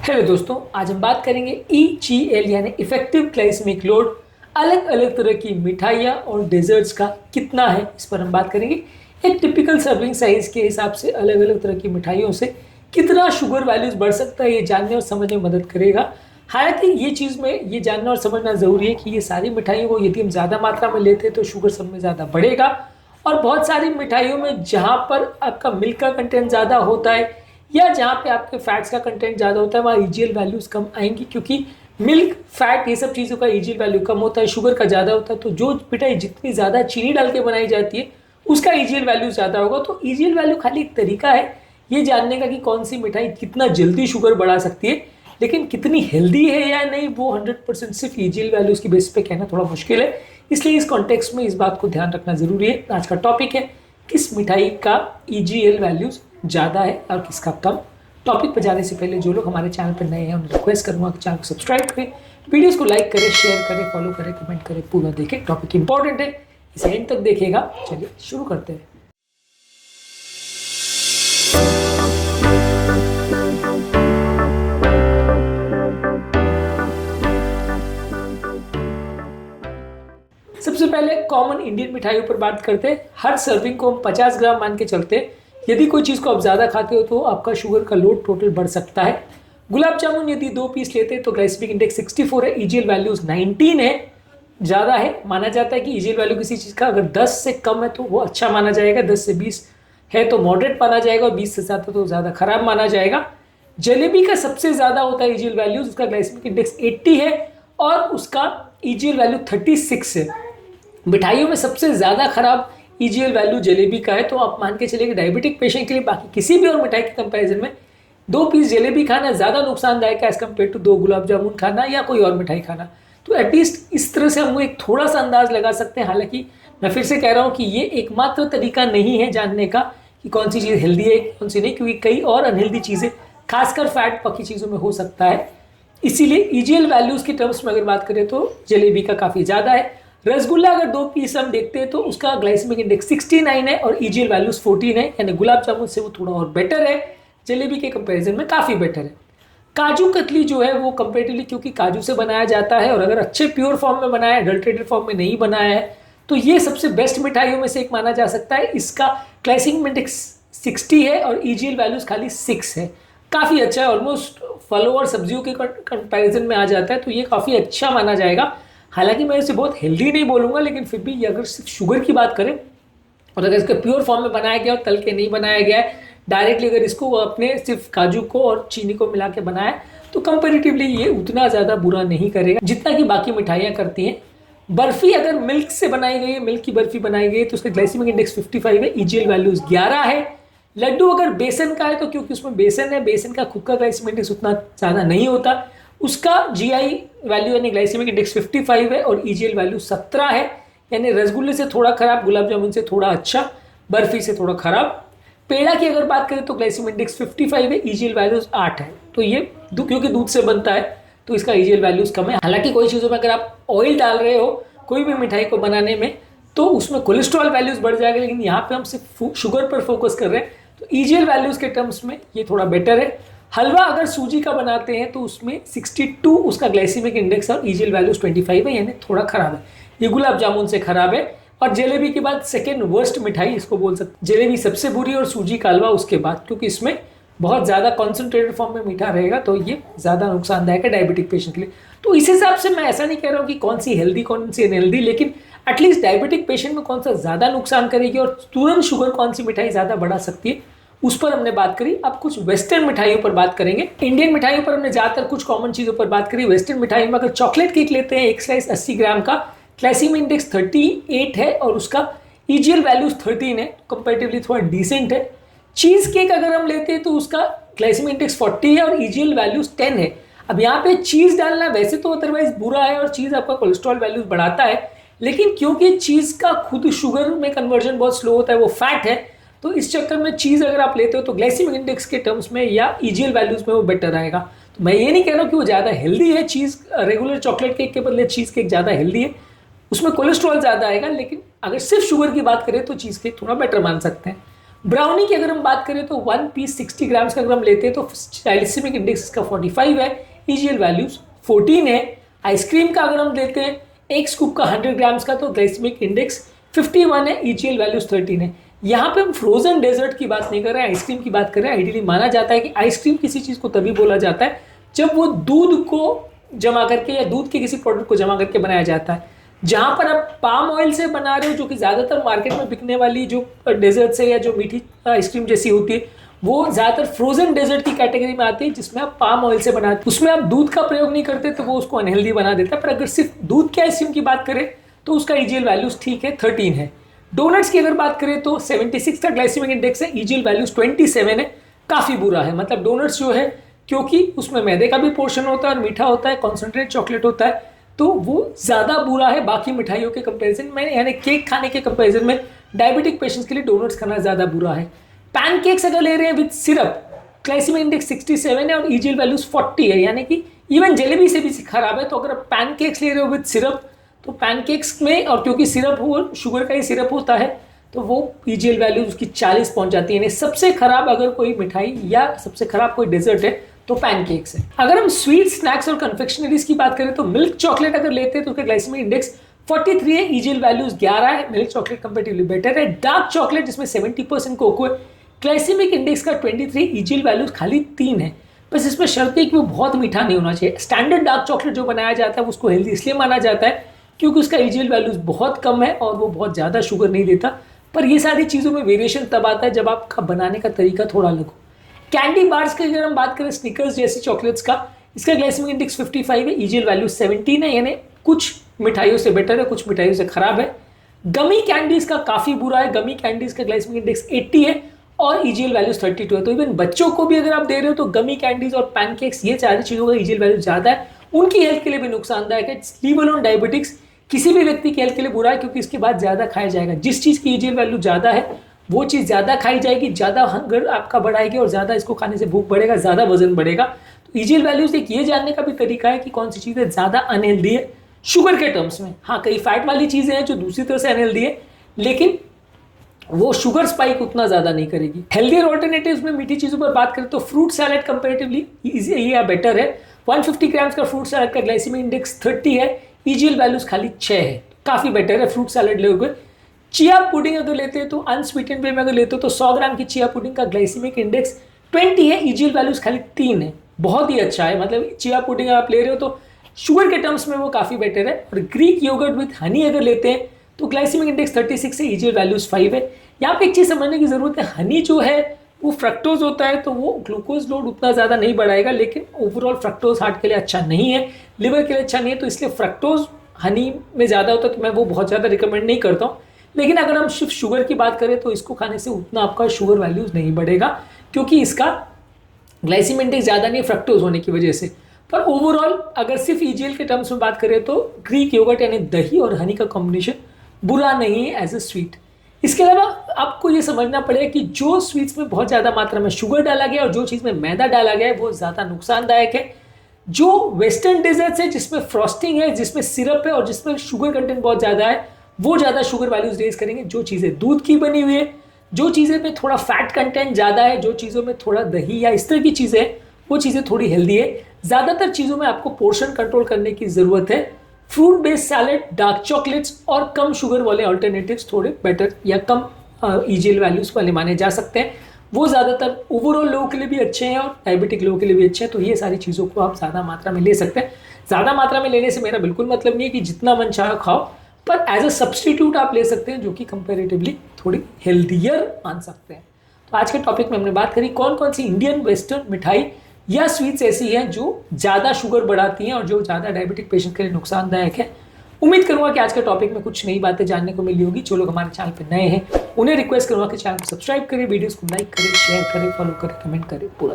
Hello दोस्तों, आज हम बात करेंगे EGL यानी इफेक्टिव ग्लाइसेमिक लोड। अलग अलग तरह की मिठाइयाँ और डेजर्ट्स का कितना है, इस पर हम बात करेंगे। एक टिपिकल सर्विंग साइज के हिसाब से अलग अलग तरह की मिठाइयों से कितना शुगर वैल्यूज बढ़ सकता है, ये जानने और समझने में मदद करेगा। हालांकि ये चीज़ में ये जानना और समझना ज़रूरी है कि ये सारी मिठाइयों को यदि हम ज़्यादा मात्रा में लेते हैं तो शुगर सब में ज़्यादा बढ़ेगा, और बहुत सारी मिठाइयों में जहाँ पर आपका मिल्क का कंटेंट ज़्यादा होता है या जहाँ पे आपके फैट्स का कंटेंट ज़्यादा होता है वहाँ EGL वैल्यूज कम आएंगी, क्योंकि मिल्क, फैट, ये सब चीज़ों का EGL वैल्यू कम होता है, शुगर का ज़्यादा होता है। तो जो मिठाई जितनी ज़्यादा चीनी डाल के बनाई जाती है उसका EGL वैल्यू ज़्यादा होगा। तो EGL वैल्यू खाली एक तरीका है ये जानने का कि कौन सी मिठाई कितना जल्दी शुगर बढ़ा सकती है, लेकिन कितनी हेल्दी है या नहीं वो 100% सिर्फ EGL वैल्यूज की बेस पे कहना थोड़ा मुश्किल है। इसलिए इस कॉन्टेक्स्ट में इस बात को ध्यान रखना जरूरी है। आज का टॉपिक है किस मिठाई का EGL वैल्यूज ज़्यादा है और किसका कम। टॉपिक पर जाने से पहले जो लोग हमारे चैनल पर नए हैं उन्हें रिक्वेस्ट करूंगा कि चैनल को सब्सक्राइब करें, वीडियोस को लाइक करें, शेयर करें, फॉलो करें, कमेंट करें, पूरा देखें। टॉपिक इंपॉर्टेंट है, इसे एंड तक देखिएगा। चलिए शुरू करते हैं। सबसे पहले कॉमन इंडियन मिठाइयों पर बात करते हैं। हर सर्विंग को हम 50 ग्राम मान के चलते हैं। यदि कोई चीज़ को आप ज़्यादा खाते हो तो आपका शुगर का लोड टोटल बढ़ सकता है। गुलाब जामुन यदि 2 पीस लेते हैं तो ग्लाइसेमिक इंडेक्स 64 है, EGL वैल्यूज 19 है, ज़्यादा है। माना जाता है कि EGL वैल्यू किसी चीज़ का अगर 10 से कम है तो वो अच्छा माना जाएगा, 10 से 20 है तो मॉडरेट माना जाएगा, और 20 से ज़्यादा तो ज़्यादा खराब माना जाएगा। जलेबी का सबसे ज़्यादा होता है EGL वैल्यूज, उसका ग्लाइसेमिक इंडेक्स 80 है और उसका EGL वैल्यू 36 है। मिठाइयों में सबसे ज़्यादा खराब EGL वैल्यू जलेबी का है, तो आप मान के चलिए कि डायबिटिक पेशेंट के लिए बाकी किसी भी और मिठाई के कंपैरिजन में 2 पीस जलेबी खाना ज़्यादा नुकसानदायक है as compare to 2 gulab jamun खाना या कोई और मिठाई खाना। तो एटलीस्ट इस तरह से हम एक थोड़ा सा अंदाज लगा सकते हैं। हालांकि मैं फिर से कह रहा हूँ कि ये एकमात्र तरीका नहीं है जानने का कि कौन सी चीज़ हेल्दी है कौन सी नहीं, क्योंकि कई और अनहेल्दी चीज़ें खासकर फैट पकी चीज़ों में हो सकता है। इसीलिए EGL वैल्यूज़ की टर्म्स में अगर बात करें तो जलेबी का काफ़ी ज़्यादा है। रसगुल्ला अगर 2 पीस हम देखते हैं तो उसका ग्लाइसेमिक इंडेक्स 69 है और EGL वैल्यूज 14 है, यानी गुलाब जामुन से वो थोड़ा और बेटर है, जलेबी के कंपैरिजन में काफ़ी बेटर है। काजू कतली जो है वो कंपेरेटिवली, क्योंकि काजू से बनाया जाता है और अगर अच्छे प्योर फॉर्म में बनाया है, अडल्ट्रेटेड फॉर्म में नहीं बनाया है, तो ये सबसे बेस्ट मिठाइयों में से एक माना जा सकता है। इसका ग्लाइसेमिक इंडेक्स 60 है और EGL वैल्यूज खाली 6 है, काफ़ी अच्छा है। ऑलमोस्ट फलों और सब्जियों के कंपैरिजन में आ जाता है, तो ये काफ़ी अच्छा माना जाएगा। हालांकि मैं इसे बहुत हेल्दी नहीं बोलूँगा, लेकिन फिर भी अगर सिर्फ शुगर की बात करें और अगर इसके प्योर फॉर्म में बनाया गया और तल के नहीं बनाया गया है, डायरेक्टली अगर इसको अपने सिर्फ काजू को और चीनी को मिला के बनाया तो कंपेरेटिवली ये उतना ज़्यादा बुरा नहीं करेगा जितना कि बाकी मिठाइयाँ करती हैं। बर्फ़ी अगर मिल्क से बनाई गई है, मिल्क की बर्फ़ी बनाई गई है, तो उसका ग्लाइसेमिक इंडेक्स 55 है, EGL वैल्यूज़ 11 है। लड्डू अगर बेसन का है तो क्योंकि उसमें बेसन है, बेसन का खुद का ग्लाइसेमिक इंडेक्स उतना ज़्यादा नहीं होता, उसका GI वैल्यू यानी ग्लाइसेमिक इंडेक्स 55 है और EGL वैल्यू 17 है, यानी रसगुल्ले से थोड़ा खराब, गुलाब जामुन से थोड़ा अच्छा, बर्फी से थोड़ा खराब। पेड़ा की अगर बात करें तो ग्लाइसेमिक इंडेक्स 55 है, EGL वैल्यूज 8 है। तो ये क्योंकि दूध से बनता है तो इसका EGL वैल्यूज कम है। हालांकि कोई चीज़ों में अगर आप ऑयल डाल रहे हो कोई भी मिठाई को बनाने में तो उसमें कोलेस्ट्रॉल वैल्यूज बढ़ जाएगा, लेकिन यहाँ पे हम सिर्फ शुगर पर फोकस कर रहे हैं तो EGL वैल्यूज के टर्म्स में ये थोड़ा बेटर है। हलवा अगर सूजी का बनाते हैं तो उसमें 62 उसका ग्लाइसेमिक इंडेक्स और EGL वैल्यूज 25 है, यानी थोड़ा खराब है। ये गुलाब जामुन से खराब है। और जलेबी के बाद सेकेंड वर्स्ट मिठाई इसको बोल सकते हैं, जलेबी सबसे बुरी और सूजी का हलवा उसके बाद, क्योंकि इसमें बहुत ज़्यादा कॉन्सेंट्रेटेड फॉर्म में मीठा रहेगा तो ये ज़्यादा नुकसानदायक है डायबिटिक पेशेंट के लिए। तो इस हिसाब से मैं ऐसा नहीं कह रहा हूँ कि कौन सी हेल्दी कौन सी अनहेल्दी, लेकिन एटलीस्ट डायबिटिक पेशेंट में कौन सा ज़्यादा नुकसान करेगी और तुरंत शुगर कौन सी मिठाई ज़्यादा बढ़ा सकती है उस पर हमने बात करी। अब कुछ वेस्टर्न मिठाइयों पर बात करेंगे। इंडियन मिठाइयों पर हमने ज़्यादातर कुछ कॉमन चीज़ों पर बात करी। वेस्टर्न मिठाइयों में अगर चॉकलेट केक लेते हैं, एक स्लाइस 80 ग्राम का, ग्लाइसेमिक इंडेक्स 38 है और उसका EGL वैल्यूज 13 है, कंपेरेटिवली थोड़ा डिसेंट है। चीज़ केक अगर हम लेते हैं तो उसका ग्लाइसेमिक इंडेक्स 40 है और EGL वैल्यूज 10 है। अब यहाँ पे चीज़ डालना वैसे तो अदरवाइज बुरा है और चीज़ आपका कोलेस्ट्रॉल वैल्यूज बढ़ाता है, लेकिन क्योंकि चीज़ का खुद शुगर में कन्वर्जन बहुत स्लो होता है, वो फैट है, तो इस चक्कर में चीज़ अगर आप लेते हो तो ग्लाइसेमिक इंडेक्स के टर्म्स में या EGL वैल्यूज में वो बेटर आएगा। तो मैं ये नहीं कह रहा हूँ कि वो ज़्यादा हेल्दी है, चीज़ रेगुलर चॉकलेट केक के बदले चीज़ केक ज़्यादा हेल्दी है, उसमें कोलेस्ट्रॉल ज़्यादा आएगा, लेकिन अगर सिर्फ शुगर की बात करें तो चीज़ केक थोड़ा बेटर मान सकते हैं। ब्राउनी की अगर हम बात करें तो 1 पीस 60 ग्राम्स का अगर हम लेते हैं तो ग्लाइसेमिक इंडेक्स इसका 45 है, ईजीएल वैल्यूज 14 है। आइसक्रीम का अगर हम लेते हैं एक स्कूप का 100 ग्राम्स का तो ग्लाइसेमिक इंडेक्स 51 है, ईजीएल वैल्यूज 13 है। यहाँ पे हम फ्रोजन डेजर्ट की बात नहीं कर रहे हैं, आइसक्रीम की बात कर रहे हैं। आइडियली माना जाता है कि आइसक्रीम किसी चीज़ को तभी बोला जाता है जब वो दूध को जमा करके या दूध के किसी प्रोडक्ट को जमा करके बनाया जाता है। जहाँ पर आप पाम ऑयल से बना रहे हो, जो कि ज़्यादातर मार्केट में बिकने वाली जो डेजर्ट से या जो मीठी आइसक्रीम जैसी होती है, वो ज़्यादातर फ्रोजन डेजर्ट की कैटेगरी में आती है, जिसमें आप पाम ऑयल से बनाते हैं। उसमें आप दूध का प्रयोग नहीं करते तो वो उसको अनहेल्दी बना देता है। पर अगर सिर्फ दूध की आइसक्रीम की बात करें तो उसका ईजीएल वैल्यूज ठीक है, 13 है। डोनट्स की अगर बात करें तो 76 का ग्लाइसेमिक इंडेक्स है, ईजीएल वैल्यूज 27 है, काफ़ी बुरा है। मतलब डोनट्स जो है, क्योंकि उसमें मैदे का भी पोर्शन होता है और मीठा होता है, कॉन्सेंट्रेट चॉकलेट होता है, तो वो ज़्यादा बुरा है बाकी मिठाइयों के कंपैरिजन में, यानी केक खाने के कंपैरिजन में डायबिटिक पेशेंट्स के लिए डोनट्स खाना ज़्यादा बुरा है। पैनकेक्स अगर ले रहे हैं विद सिरप, ग्लाइसेमिक इंडेक्स 67 है और ईजीएल वैल्यूज 40 है, यानी कि इवन जलेबी से भी खराब है। तो अगर आप पैनकेक्स ले रहे हो विद सिरप तो पैनकेक्स में, और क्योंकि सिरप वो शुगर का ही सिरप होता है, तो वो ईजीएल वैल्यूज उसकी 40 पहुंच जाती है। यानी सबसे खराब अगर कोई मिठाई या सबसे खराब कोई डेजर्ट है तो पैनकेक्स है। अगर हम स्वीट स्नैक्स और कन्फेक्शनरीज की बात करें तो मिल्क चॉकलेट अगर लेते हैं तो उसका ग्लाइसेमिक इंडेक्स 43 है, ईजीएल वैल्यूज 11 है, मिल्क चॉकलेट कंपैरेटिवली बेटर है। डार्क चॉकलेट जिसमें 70% कोको है, ग्लाइसेमिक इंडेक्स का 23, ईजीएल वैल्यूज खाली 3 है। बस इसमें शर्त है कि वो बहुत मीठा नहीं होना चाहिए। स्टैंडर्ड डार्क चॉकलेट जो बनाया जाता है उसको हेल्दी इसलिए माना जाता है क्योंकि उसका ईजीएल वैल्यूज बहुत कम है और वो बहुत ज़्यादा शुगर नहीं देता। पर ये सारी चीज़ों में वेरिएशन तब आता है जब आपका बनाने का तरीका थोड़ा अलग हो। कैंडी बार्स की अगर हम बात करें, स्निकर्स जैसी चॉकलेट्स का, इसका ग्लाइसेमिक इंडेक्स 55 है, ईजीएल वैल्यू 17 है, यानी कुछ मिठाइयों से बेटर है, कुछ मिठाइयों से खराब है। गमी कैंडीज का काफ़ी बुरा है, गमी कैंडीज का ग्लाइसेमिक इंडेक्स 80 है और ईजीएल वैल्यूज 32 है। तो इवन बच्चों को भी अगर आप दे रहे हो तो गमी कैंडीज और पैनकेक्स, ये सारी चीज़ों का ईजीएल वैल्यू ज़्यादा है, उनकी हेल्थ के लिए भी नुकसानदायक है। लीव अलोन डायबिटिक्स किसी भी व्यक्ति की हेल्थ के लिए बुरा है क्योंकि इसके बाद ज़्यादा खाया जाएगा। जिस चीज़ की ईजीएल वैल्यू ज़्यादा है वो चीज़ ज़्यादा खाई जाएगी, ज़्यादा हंगर आपका बढ़ाएगी और ज़्यादा इसको खाने से भूख बढ़ेगा, ज़्यादा वजन बढ़ेगा। तो ईजीएल वैल्यूज एक ये जानने का भी तरीका है कि कौन सी चीज़ें ज़्यादा अनहेल्दी है शुगर के टर्म्स में। हाँ, कई फैट वाली चीज़ें हैं जो दूसरी तरह से अनहेल्दी है, लेकिन वो शुगर स्पाइक उतना ज़्यादा नहीं करेगी। हेल्दियर ऑल्टरनेटिव्स में मीठी चीज़ों पर बात करें तो फ्रूट सैलेड कंपेरेटिवली ये या बेटर है। 150 ग्राम्स का फ्रूट सैलेड का ग्लाइसेमिक इंडेक्स 30 है, ईजीएल वैल्यूज खाली 6 है, काफ़ी बेटर है फ्रूट सैलेड लोगे। चिया पुडिंग अगर लेते हैं तो अनस्वीटेंड वे में अगर लेते हो तो 100 ग्राम की चिया पुडिंग का ग्लाइसेमिक इंडेक्स 20 है, ईजीएल वैल्यूज खाली 3 है, बहुत ही अच्छा है। मतलब चिया पुडिंग आप ले रहे हो तो शुगर के टर्म्स में वो काफ़ी बेटर है। और ग्रीक योगर्ट विथ हनी अगर लेते हैं तो ग्लाइसेमिक इंडेक्स 36 है, ईजीएल वैल्यूज 5 है। यहाँ पे एक चीज़ समझने की ज़रूरत है, हनी जो है वो फ्रक्टोज होता है तो वो ग्लूकोज लोड उतना ज़्यादा नहीं बढ़ाएगा, लेकिन ओवरऑल फ्रक्टोज हार्ट के लिए अच्छा नहीं है, लिवर के लिए अच्छा नहीं है, तो इसलिए फ्रक्टोज हनी में ज़्यादा होता है तो मैं वो बहुत ज़्यादा रिकमेंड नहीं करता हूँ। लेकिन अगर हम सिर्फ शुगर की बात करें तो इसको खाने से उतना आपका शुगर वैल्यूज नहीं बढ़ेगा क्योंकि इसका ग्लाइसेमिक इंडेक्स ज़्यादा नहीं फ्रक्टोज होने की वजह से। पर ओवरऑल अगर सिर्फ ईजीएल के टर्म्स में बात करें तो ग्रीक योगर्ट यानी दही और हनी का कॉम्बिनेशन बुरा नहीं है एज ए स्वीट। इसके अलावा आपको ये समझना पड़ेगा कि जो स्वीट्स में बहुत ज़्यादा मात्रा में शुगर डाला गया और जो चीज़ में मैदा डाला गया है वो ज़्यादा नुकसानदायक है। जो वेस्टर्न डेजर्ट्स है जिसमें फ्रॉस्टिंग है, जिसमें सिरप है और जिसमें शुगर कंटेंट बहुत ज़्यादा है, वो ज़्यादा शुगर वैल्यूज रेज करेंगे। जो चीज़ें दूध की बनी हुई है, जो चीज़ें में थोड़ा फैट कंटेंट ज़्यादा है, जो चीज़ों में थोड़ा दही या इस तरह की चीज़ें हैं, वो चीज़ें थोड़ी हेल्दी है। ज़्यादातर चीज़ों में आपको पोर्शन कंट्रोल करने की ज़रूरत है। Fruit based salad, dark chocolates और कम शुगर वाले अल्टरनेटिव्स थोड़े बेटर या कम ईजीएल वैल्यूज वाले माने जा सकते हैं। वो ज़्यादातर ओवरऑल लोगों के लिए भी अच्छे हैं और डायबिटिक लोगों के लिए भी अच्छे हैं। तो ये सारी चीज़ों को आप ज़्यादा मात्रा में ले सकते हैं। ज़्यादा मात्रा में लेने से मेरा बिल्कुल मतलब नहीं है कि जितना मन चाहे खाओ, पर एज अ सब्सटीट्यूट आप ले सकते हैं जो कि कंपेरेटिवली थोड़ी हेल्दियर मान सकते हैं। तो आज के टॉपिक में हमने बात करी कौन कौन सी इंडियन वेस्टर्न मिठाई या स्वीट्स ऐसी हैं जो ज़्यादा शुगर बढ़ाती हैं और जो ज़्यादा डायबिटिक पेशेंट के लिए नुकसानदायक है। उम्मीद करूँगा कि आज के टॉपिक में कुछ नई बातें जानने को मिली होगी। जो लोग हमारे चैनल पर नए हैं उन्हें रिक्वेस्ट करूँगा कि चैनल को सब्सक्राइब करें, वीडियोज़ को लाइक करें, शेयर करें, फॉलो करें, कमेंट करें, पूरा